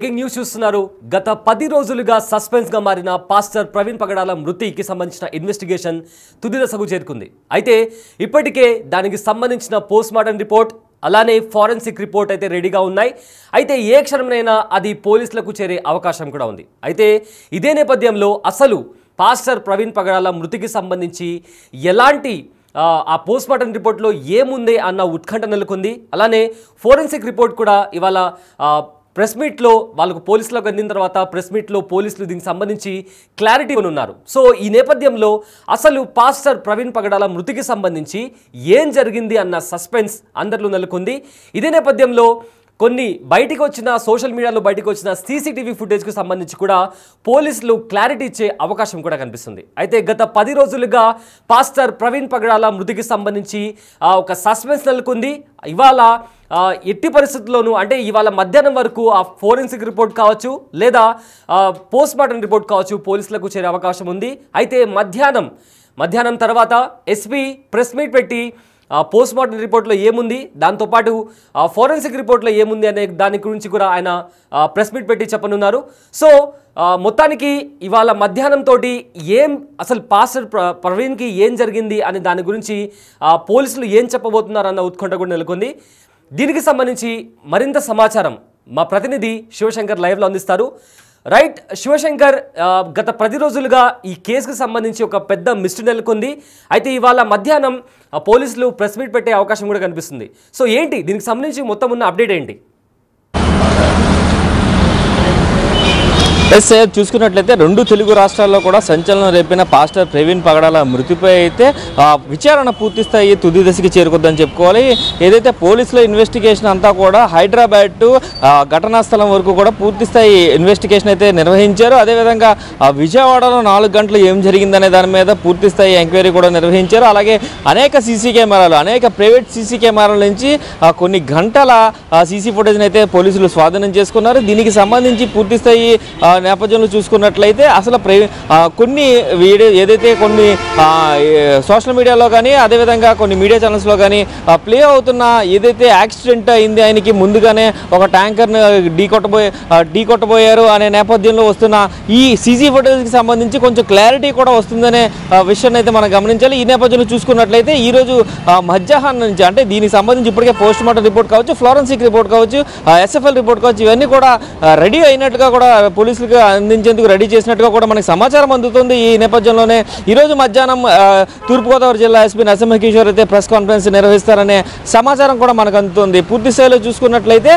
Breaking news చూస్తున్నారు. గత 10 రోజులుగా సస్పెన్స్ గా మారిన పాస్టర్ ప్రవీణ్ పగడాల మృతికి సంబంధించిన ఇన్వెస్టిగేషన్ తుది దశకు చేరుకుంది. అయితే ఇప్పటికే దానికి సంబంధించిన పోస్ట్ మార్టం రిపోర్ట్ అలానే ఫోరెన్సిక్ రిపోర్ట్ అయితే రెడీగా ఉన్నాయి. అయితే ఏ క్షణంనైనా అది పోలీసులకు చేరే అవకాశం కూడా ఉంది. అయితే ఇదే నేపథ్యంలో అసలు పాస్టర్ ప్రవీణ్ పగడాల మృతికి సంబంధించి ఎలాంటి ఆ పోస్ట్ మార్టం రిపోర్ట్లో ఏముంది అన్న ఉత్కంఠ నెలకొంది. అలానే ఫోరెన్సిక్ రిపోర్ట్ కూడా ఇవాళ ప్రెస్ మీట్లో వాళ్ళకు పోలీసులకు అందిన తర్వాత ప్రెస్ మీట్లో పోలీసులు దీనికి సంబంధించి క్లారిటీ ఉన్నారు. సో ఈ నేపథ్యంలో అసలు పాస్టర్ ప్రవీణ్ పగడాల మృతికి సంబంధించి ఏం జరిగింది అన్న సస్పెన్స్ అందరిలో నెలకొంది. ఇదే నేపథ్యంలో కొన్ని బయటికి వచ్చిన సోషల్ మీడియాలో బయటకు వచ్చిన సీసీటీవీ ఫుటేజ్కి సంబంధించి కూడా పోలీసులు క్లారిటీ ఇచ్చే అవకాశం కూడా కనిపిస్తుంది. అయితే గత 10 రోజులుగా పాస్టర్ ప్రవీణ్ పగడాల మృతికి సంబంధించి ఒక సస్పెన్స్ నెలకొంది. ఇవాళ ఎట్టి పరిస్థితుల్లోనూ అంటే ఇవాళ మధ్యాహ్నం వరకు ఆ ఫోరెన్సిక్ రిపోర్ట్ కావచ్చు లేదా పోస్ట్ మార్టం రిపోర్ట్ కావచ్చు పోలీసులకు చేరే అవకాశం ఉంది. అయితే మధ్యాహ్నం తర్వాత ఎస్పీ ప్రెస్ మీట్ పెట్టి పోస్ట్ మార్టం రిపోర్ట్లో ఏముంది, దాంతోపాటు ఫోరెన్సిక్ రిపోర్ట్లో ఏముంది అనే దాని గురించి కూడా ఆయన ప్రెస్ మీట్ పెట్టి చెప్పనున్నారు. సో మొత్తానికి ఇవాళ మధ్యాహ్నంతో అసలు పాస్టర్ ప్రవీణ్కి ఏం జరిగింది అనే దాని గురించి పోలీసులు ఏం చెప్పబోతున్నారు అన్న ఉత్కంఠ కూడా నెలకొంది. దీనికి సంబంధించి మరింత సమాచారం మా ప్రతినిధి శివశంకర్ లైవ్లో అందిస్తారు. రైట్ శివశంకర్, గత 10 రోజులుగా ఈ కేసుకు సంబంధించి ఒక పెద్ద మిస్టరీ నెలకొంది. అయితే ఇవాళ మధ్యాహ్నం పోలీసులు ప్రెస్ మీట్ పెట్టే అవకాశం కూడా కనిపిస్తుంది. సో ఏంటి దీనికి సంబంధించి మొత్తం ఉన్న అప్డేట్ ఏంటి? చూసుకున్నట్లయితే 2 తెలుగు రాష్ట్రాల్లో కూడా సంచలనం రేపిన పాస్టర్ ప్రవీణ్ పగడాల మృతిపై అయితే విచారణ పూర్తి స్థాయి తుది దశకి చేరుకుందని చెప్పుకోవాలి. ఏదైతే పోలీసుల ఇన్వెస్టిగేషన్ అంతా కూడా హైదరాబాద్ టు ఘటనా స్థలం వరకు కూడా పూర్తి స్థాయి ఇన్వెస్టిగేషన్ అయితే నిర్వహించారు. అదేవిధంగా విజయవాడలో 4 గంటలు ఏం జరిగిందనే దాని మీద పూర్తి స్థాయి ఎంక్వైరీ కూడా నిర్వహించారు. అలాగే అనేక ప్రైవేట్ సీసీ కెమెరాల నుంచి కొన్ని గంటల సీసీ ఫుటేజ్ని అయితే పోలీసులు స్వాధీనం చేసుకున్నారు. దీనికి సంబంధించి పూర్తి స్థాయి నేపథ్యంలో చూసుకున్నట్లయితే అసలు కొన్ని వీడియో ఏదైతే కొన్ని సోషల్ మీడియాలో కానీ అదేవిధంగా కొన్ని మీడియా ఛానల్స్లో కానీ ప్లే అవుతున్న ఏదైతే యాక్సిడెంట్ అయింది ఆయనకి ముందుగానే ఒక ట్యాంకర్ను ఢీకొట్టబోయారు అనే నేపథ్యంలో వస్తున్న ఈ సీసీ ఫుటేజ్కి సంబంధించి కొంచెం క్లారిటీ కూడా వస్తుందనే విషయాన్ని అయితే మనం గమనించాలి. ఈ నేపథ్యంలో చూసుకున్నట్లయితే ఈరోజు మధ్యాహ్నం నుంచి అంటే దీనికి సంబంధించి ఇప్పటికే పోస్ట్ మార్టం రిపోర్ట్ కావచ్చు, ఫ్లోరెన్సిక్ రిపోర్ట్ కావచ్చు, ఎస్ఎఫ్ఎల్ రిపోర్ట్ కావచ్చు, ఇవన్నీ కూడా రెడీ అయినట్టుగా కూడా పోలీసులకు అందించేందుకు రెడీ చేసినట్టుగా కూడా మనకి సమాచారం అందుతుంది. ఈ నేపథ్యంలోనే ఈరోజు మధ్యాహ్నం తూర్పుగోదావరి జిల్లా ఎస్పీ నరసింహకిషోర్ అయితే ప్రెస్ కాన్ఫరెన్స్ నిర్వహిస్తారనే సమాచారం కూడా మనకు అందుతుంది. పూర్తి స్థాయిలో చూసుకున్నట్లయితే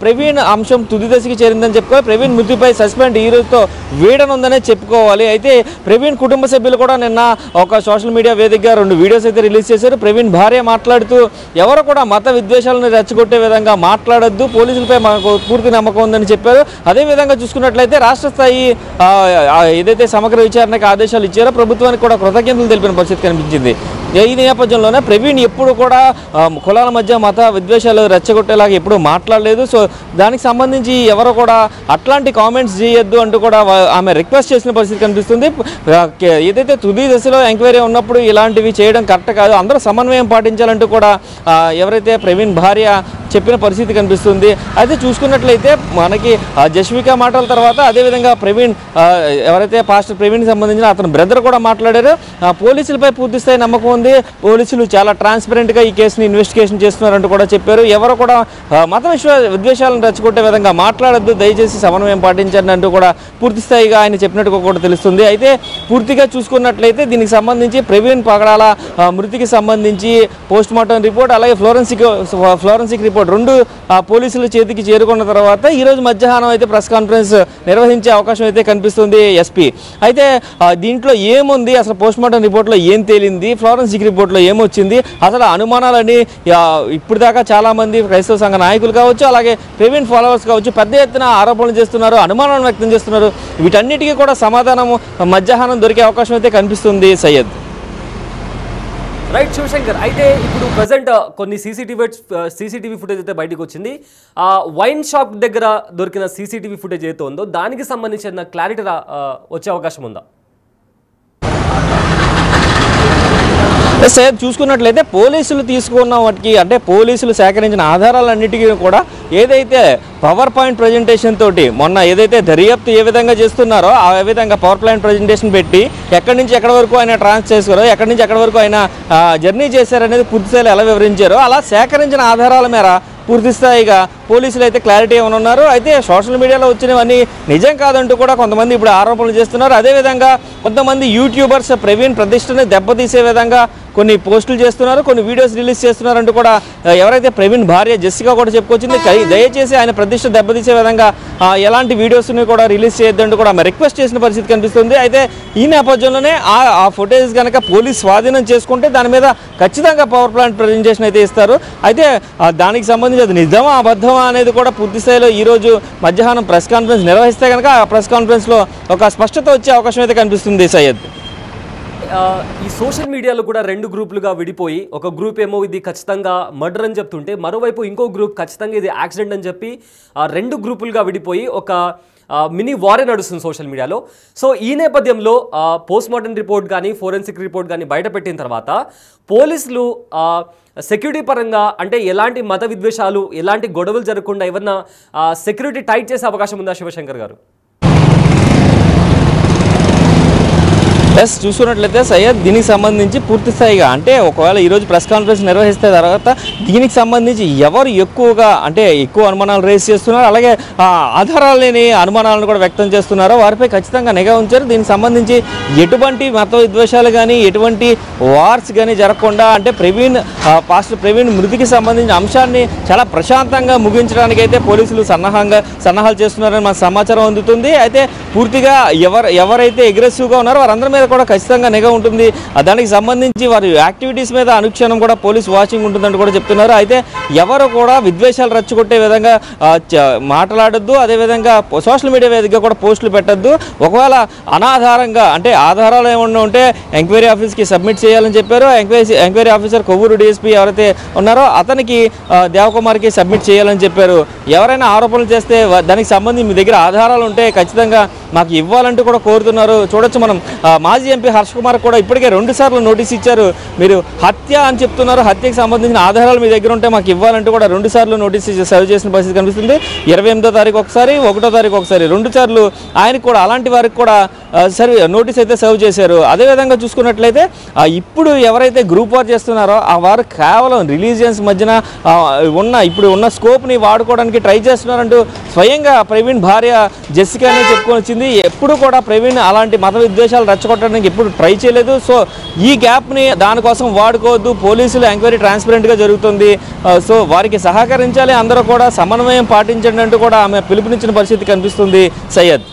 ప్రవీణ్ అంశం తుది దశకి చేరిందని చెప్పుకోవాలి. ప్రవీణ్ మృతిపై సస్పెండ్ ఈ రోజుతో వీడనుందనే చెప్పుకోవాలి. అయితే ప్రవీణ్ కుటుంబ సభ్యులు కూడా నిన్న ఒక సోషల్ మీడియా వేదికగా 2 వీడియోస్ అయితే రిలీజ్ చేశారు. ప్రవీణ్ భార్య మాట్లాడుతూ ఎవరు కూడా మత విద్వేషాలను రెచ్చగొట్టే విధంగా మాట్లాడొద్దు, పోలీసులపై మాకు పూర్తి నమ్మకం ఉందని చెప్పారు. అదేవిధంగా చూసుకున్నట్లయితే రాష్ట్ర స్థాయి ఏదైతే సమగ్ర విచారణకు ఆదేశాలు ఇచ్చారో ప్రభుత్వానికి కూడా కృతజ్ఞతలు తెలిపిన పరిస్థితి కనిపించింది. ఈ నేపథ్యంలోనే ప్రవీణ్ ఎప్పుడు కూడా కులాల మధ్య మత విద్వేషాలు రెచ్చగొట్టేలాగా ఎప్పుడూ మాట్లాడలేదు. సో దానికి సంబంధించి ఎవరు కూడా అట్లాంటి కామెంట్స్ చేయొద్దు అంటూ కూడా ఆమె రిక్వెస్ట్ చేసిన పరిస్థితి కనిపిస్తుంది. ఏదైతే తుది దశలో ఎంక్వైరీ ఉన్నప్పుడు ఇలాంటివి చేయడం కరెక్ట్ కాదు, అందరూ సమన్వయం పాటించాలంటూ కూడా ఎవరైతే ప్రవీణ్ భార్య చెప్పిన పరిస్థితి కనిపిస్తుంది. అయితే చూసుకున్నట్లయితే మనకి జస్విక మాటల తర్వాత అదేవిధంగా ప్రవీణ్ ఎవరైతే పాస్టర్ ప్రవీణ్కి సంబంధించిన అతని బ్రదర్ కూడా మాట్లాడారు. పోలీసులపై పూర్తి స్థాయి నమ్మకం ఉంది, పోలీసులు చాలా ట్రాన్స్పరెంట్గా ఈ కేసుని ఇన్వెస్టిగేషన్ చేస్తున్నారంటూ కూడా చెప్పారు. ఎవరు కూడా మత విద్వేషాలను రెచ్చగొట్టే విధంగా మాట్లాడొద్దు, దయచేసి సమన్వయం పాటించండి అంటూ కూడా పూర్తి స్థాయిగా ఆయన చెప్పినట్టుగా కూడా తెలుస్తుంది. అయితే పూర్తిగా చూసుకున్నట్లయితే దీనికి సంబంధించి ప్రవీణ్ పగడాల మృతికి సంబంధించి పోస్ట్ మార్టం రిపోర్ట్ అలాగే ఫ్లోరెన్సిక్ రిపోర్ట్ 2 పోలీసుల చేతికి చేరుకున్న తర్వాత ఈరోజు మధ్యాహ్నం అయితే ప్రెస్ కాన్ఫరెన్స్ నిర్వహించే అవకాశం అయితే కనిపిస్తుంది ఎస్పీ. అయితే దీంట్లో ఏముంది, అసలు పోస్ట్ మార్టం రిపోర్ట్లో ఏం తేలింది, ఫ్లోరెన్సిక్ రిపోర్ట్లో ఏమొచ్చింది, అసలు అనుమానాలని ఇప్పుడు దాకా చాలామంది క్రైస్తవ సంఘ నాయకులు కావచ్చు అలాగే ప్రవీణ్ ఫాలోవర్స్ కావచ్చు పెద్ద ఎత్తున ఆరోపణలు చేస్తున్నారు, అనుమానాలను వ్యక్తం చేస్తున్నారు. వీటన్నిటికీ కూడా సమాధానం మధ్యాహ్నం దొరికే అవకాశం అయితే కనిపిస్తుంది. సయ్యద్ రైట్ శివశంకర్, అయితే ఇప్పుడు ప్రజెంట్ కొన్ని సీసీటీవీ ఫుటేజ్ అయితే బయటకు వచ్చింది. వైన్ షాప్ దగ్గర దొరికిన సీసీటీవీ ఫుటేజ్ ఏదైతే ఉందో దానికి సంబంధించిన క్లారిటీ వచ్చే అవకాశం ఉందా? సైయద్ చూసుకున్నట్లయితే పోలీసులు తీసుకున్న వాటికి అంటే పోలీసులు సేకరించిన ఆధారాలన్నిటికీ కూడా ఏదైతే పవర్ పాయింట్ ప్రజెంటేషన్ తోటి మొన్న ఏదైతే దర్యాప్తు ఏ విధంగా చేస్తున్నారో ఆ విధంగా పవర్ పాయింట్ ప్రజెంటేషన్ పెట్టి ఎక్కడి నుంచి ఎక్కడి వరకు ఆయన ట్రాన్స్ చేశారో ఎక్కడి నుంచి ఎక్కడి వరకు ఆయన జర్నీ చేశారనేది పూర్తిస్థాయిలో ఎలా వివరించారో అలా సేకరించిన ఆధారాల మేర పూర్తిస్థాయిగా పోలీసులు అయితే క్లారిటీ ఏమైనా ఉన్నారు. అయితే సోషల్ మీడియాలో వచ్చినవన్నీ నిజం కాదంటూ కూడా కొంతమంది ఇప్పుడు ఆరోపణలు చేస్తున్నారు. అదేవిధంగా కొంతమంది యూట్యూబర్స్ ప్రవీణ్ ప్రతిష్టని దెబ్బతీసే విధంగా కొన్ని పోస్టులు చేస్తున్నారు, కొన్ని వీడియోస్ రిలీజ్ చేస్తున్నారంటూ కూడా ఎవరైతే ప్రవీణ్ భార్య జెస్సికా కూడా చెప్పుకొచ్చింది. దయచేసి ఆయన ప్రతిష్ట దెబ్బతీసే విధంగా ఎలాంటి వీడియోస్ని కూడా రిలీజ్ చేయొద్దంటూ కూడా ఆమె రిక్వెస్ట్ చేసిన పరిస్థితి కనిపిస్తుంది. అయితే ఈ నేపథ్యంలోనే ఆ ఫుటేజ్ కనుక పోలీస్ స్వాధీనం చేసుకుంటే దాని మీద ఖచ్చితంగా పవర్ ప్లాంట్ ప్రజెంటేషన్ అయితే ఇస్తారు. అయితే దానికి సంబంధించి అది నిజమా అబద్ధమా అనేది కూడా పూర్తి స్థాయిలో ఈరోజు మధ్యాహ్నం ప్రెస్ కాన్ఫరెన్స్ నిర్వహిస్తే కనుక ఆ ప్రెస్ కాన్ఫరెన్స్లో ఒక స్పష్టత వచ్చే అవకాశం అయితే కనిపిస్తుంది. సయ్యద్, ఈ సోషల్ మీడియాలో కూడా రెండు గ్రూపులుగా విడిపోయి ఒక గ్రూప్ ఏమో ఇది ఖచ్చితంగా మర్డర్ అని చెప్తుంటే మరోవైపు ఇంకో గ్రూప్ ఖచ్చితంగా ఇది యాక్సిడెంట్ అని చెప్పి రెండు గ్రూపులుగా విడిపోయి ఒక మినీ వారే నడుస్తుంది సోషల్ మీడియాలో. సో ఈ నేపథ్యంలో పోస్ట్ మార్టం రిపోర్ట్ కానీ ఫోరెన్సిక్ రిపోర్ట్ కానీ బయటపెట్టిన తర్వాత పోలీసులు సెక్యూరిటీ పరంగా అంటే ఎలాంటి మత విద్వేషాలు ఎలాంటి గొడవలు జరగకుండా ఏమన్నా సెక్యూరిటీ టైట్ చేసే అవకాశం ఉందా శివశంకర్ గారు? ఎస్, చూసుకున్నట్లయితే సయ్యద్ దీనికి సంబంధించి పూర్తి స్థాయిగా అంటే ఒకవేళ ఈరోజు ప్రెస్ కాన్ఫరెన్స్ నిర్వహిస్తే తర్వాత దీనికి సంబంధించి ఎవరు ఎక్కువగా అంటే ఎక్కువ అనుమానాలు రేస్ చేస్తున్నారు, అలాగే ఆధారాలు లేని అనుమానాలను కూడా వ్యక్తం చేస్తున్నారో వారిపై ఖచ్చితంగా నిఘా ఉంచారు. దీనికి సంబంధించి ఎటువంటి మత విద్వేషాలు కానీ ఎటువంటి వార్స్ కానీ జరగకుండా అంటే పాస్టర్ ప్రవీణ్ మృతికి సంబంధించిన అంశాన్ని చాలా ప్రశాంతంగా ముగించడానికి అయితే పోలీసులు సన్నాహాలు చేస్తున్నారని మనకు సమాచారం అందుతుంది. అయితే పూర్తిగా ఎవరైతే అగ్రెసివ్గా ఉన్నారో వారందరి మీద కూడా ఖచ్చితంగా నిఘా ఉంటుంది. దానికి సంబంధించి వారి యాక్టివిటీస్ మీద అనుక్షణం కూడా పోలీస్ వాచింగ్ ఉంటుందని కూడా చెప్తున్నారు. అయితే ఎవరు కూడా విద్వేషాలు రెచ్చగొట్టే విధంగా మాట్లాడొద్దు, అదేవిధంగా సోషల్ మీడియా వేదికగా కూడా పోస్టులు పెట్టద్దు. ఒకవేళ అనాధారంగా అంటే ఆధారాలు ఏమన్నా ఉంటే ఎంక్వైరీ ఆఫీస్కి సబ్మిట్ చేయాలని చెప్పారు. ఎంక్వైరీ ఆఫీసర్ కొవ్వూరు డిఎస్పీ ఎవరైతే ఉన్నారో అతనికి దేవకుమార్కి సబ్మిట్ చేయాలని చెప్పారు. ఎవరైనా ఆరోపణలు చేస్తే దానికి సంబంధించి మీ దగ్గర ఆధారాలు ఉంటే ఖచ్చితంగా మాకు ఇవ్వాలంటూ కూడా కోరుతున్నారు. చూడొచ్చు మనం మాజీ ఎంపీ హర్ష్ కుమార్ కూడా ఇప్పటికే 2 సార్లు నోటీస్ ఇచ్చారు. మీరు హత్య అని చెప్తున్నారు, హత్యకు సంబంధించిన ఆధారాలు మీ దగ్గర ఉంటే మాకు ఇవ్వాలంటూ కూడా 2 సార్లు నోటీస్ సర్వ్ చేసిన పరిస్థితి కనిపిస్తుంది. 28వ తారీఖు ఒకసారి, 1వ తారీఖు ఒకసారి 2 సార్లు ఆయనకు కూడా అలాంటి వారికి కూడా నోటీస్ అయితే సర్వ్ చేశారు. అదేవిధంగా చూసుకున్నట్లయితే ఇప్పుడు ఎవరైతే గ్రూప్ వార్ చేస్తున్నారో ఆ వారు కేవలం రిలీజియన్స్ మధ్యన ఇప్పుడు ఉన్న స్కోప్ని వాడుకోవడానికి ట్రై చేస్తున్నారంటూ స్వయంగా ప్రవీణ్ భార్య జెస్సికానే చెప్పుకొని వచ్చింది. ఎప్పుడు కూడా ప్రవీణ్ అలాంటి మత విద్వేషాలు రెచ్చగొట్టడానికి ఎప్పుడు ట్రై చేయలేదు. సో ఈ గ్యాప్ని దానికోసం వాడుకోవద్దు, పోలీసులు ఎంక్వైరీ ట్రాన్స్పరెంట్గా జరుగుతుంది, సో వారికి సహకరించాలి, అందరూ కూడా సమన్వయం పాటించండి అంటూ కూడా ఆమె పిలుపునిచ్చిన పరిస్థితి కనిపిస్తుంది. Syed,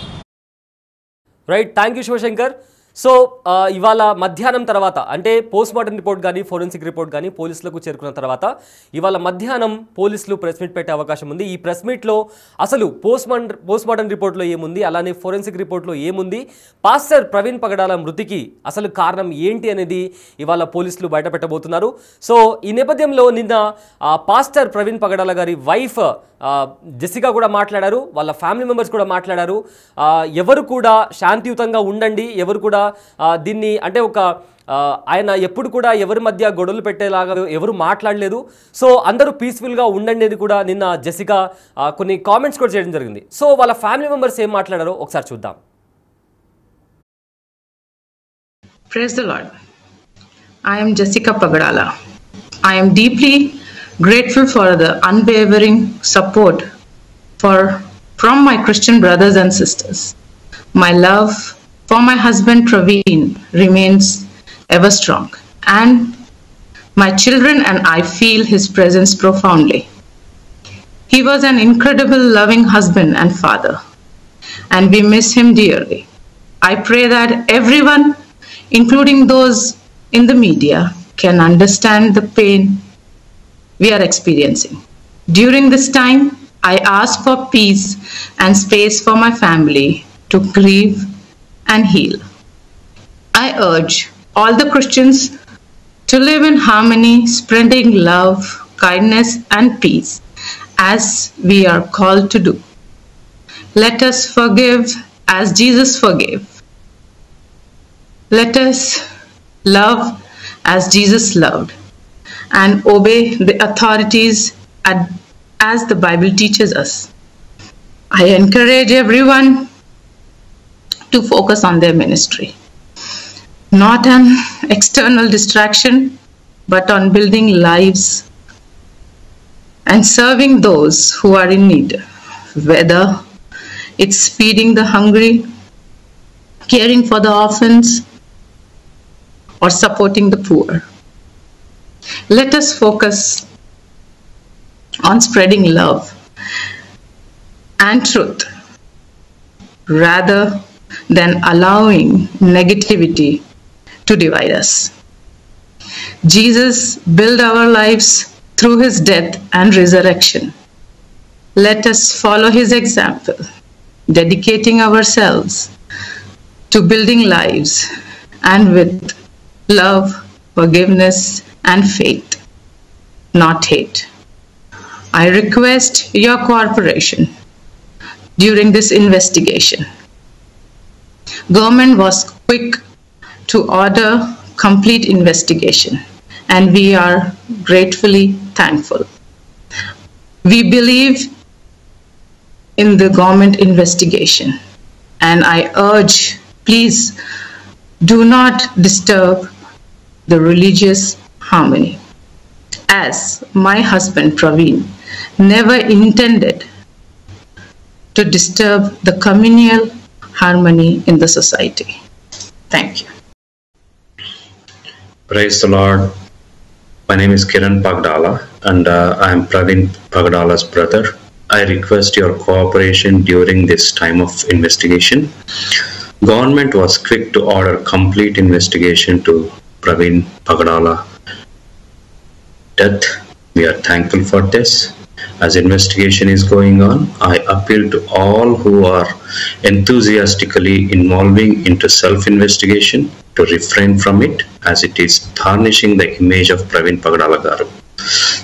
right, thank you Shivashankar. So ఇవాళ మధ్యాహ్నం తర్వాత అంటే పోస్ట్ మార్టం రిపోర్ట్ కానీ ఫోరెన్సిక్ రిపోర్ట్ కానీ పోలీసులకు చేరుకున్న తర్వాత ఇవాళ మధ్యాహ్నం పోలీసులు ప్రెస్ మీట్ పెట్టే అవకాశం ఉంది. ఈ ప్రెస్ మీట్లో అసలు పోస్ట్ మార్టం రిపోర్ట్లో ఏముంది, అలానే ఫోరెన్సిక్ రిపోర్ట్లో ఏముంది, పాస్టర్ ప్రవీణ్ పగడాల మృతికి అసలు కారణం ఏంటి అనేది ఇవాళ పోలీసులు బయట పెట్టబోతున్నారు. సో ఈ నేపథ్యంలో నిన్న పాస్టర్ ప్రవీణ్ పగడాల గారి వైఫ్ జెస్సికా కూడా మాట్లాడారు, వాళ్ళ ఫ్యామిలీ మెంబర్స్ కూడా మాట్లాడారు. ఎవరు కూడా శాంతియుతంగా ఉండండి, ఎవరు కూడా దీన్ని అంటే ఆయన ఎప్పుడు కూడా ఎవరి మధ్య గొడవలు పెట్టేలాగా ఎవరు మాట్లాడలేదు, సో అందరూ పీస్ఫుల్గా ఉండండి అని కూడా నిన్న జెస్సికా కొన్ని కామెంట్స్ కూడా చేయడం జరిగింది. సో వాళ్ళ ఫ్యామిలీ మెంబర్స్ ఏం మాట్లాడారో ఒకసారి చూద్దాం. Praise the Lord. I am Jessica Pagadala. I am deeply grateful for the unwavering support from my Christian brothers and sisters. My love for my husband Praveen remains ever strong, and my children and I feel his presence profoundly. He was an incredible loving husband and father, and we miss him dearly. I pray that everyone, including those in the media, can understand the pain we are experiencing. During this time, I ask for peace and space for my family to grieve and heal. I urge all the Christians to live in harmony, spreading love, kindness, and peace as we are called to do. Let us forgive as Jesus forgave. Let us love as Jesus loved and obey the authorities as the Bible teaches us. I encourage everyone to focus on their ministry, not on external distraction, but on building lives and serving those who are in need, whether it's feeding the hungry, caring for the orphans, or supporting the poor. Let us focus on spreading love and truth rather than allowing negativity to divide us. Jesus built our lives through his death and resurrection. Let us follow his example, dedicating ourselves to building lives and with love, forgiveness, and faith, not hate. I request your cooperation during this investigation. Government was quick to order complete investigation, and we are gratefully thankful. We believe in the government investigation, and I urge, please do not disturb the religious harmony, as my husband Praveen never intended to disturb the communal harmony in the society. Thank you. Praise the Lord. My name is Kiran Pagdala and I am Praveen Pagdala's brother. I request your cooperation during this time of investigation. Government was quick to order complete investigation to Praveen Pagdala death. We are thankful for this. As investigation is going on, I appeal to all who are enthusiastically involving into self-investigation to refrain from it, as it is tarnishing the image of Praveen Pagdala garu.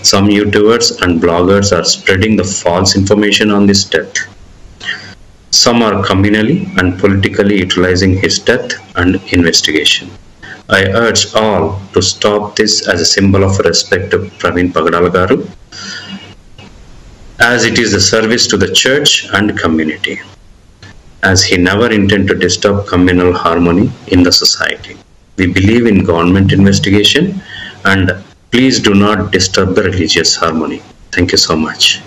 Some YouTubers and bloggers are spreading the false information on this death. Some are communally and politically utilizing his death and investigation. I urge all to stop this as a symbol of respect to Praveen Pagdala garu, as it is a service to the church and community, as he never intended to disturb communal harmony in the society. We believe in government investigation, and please do not disturb the religious harmony. Thank you so much.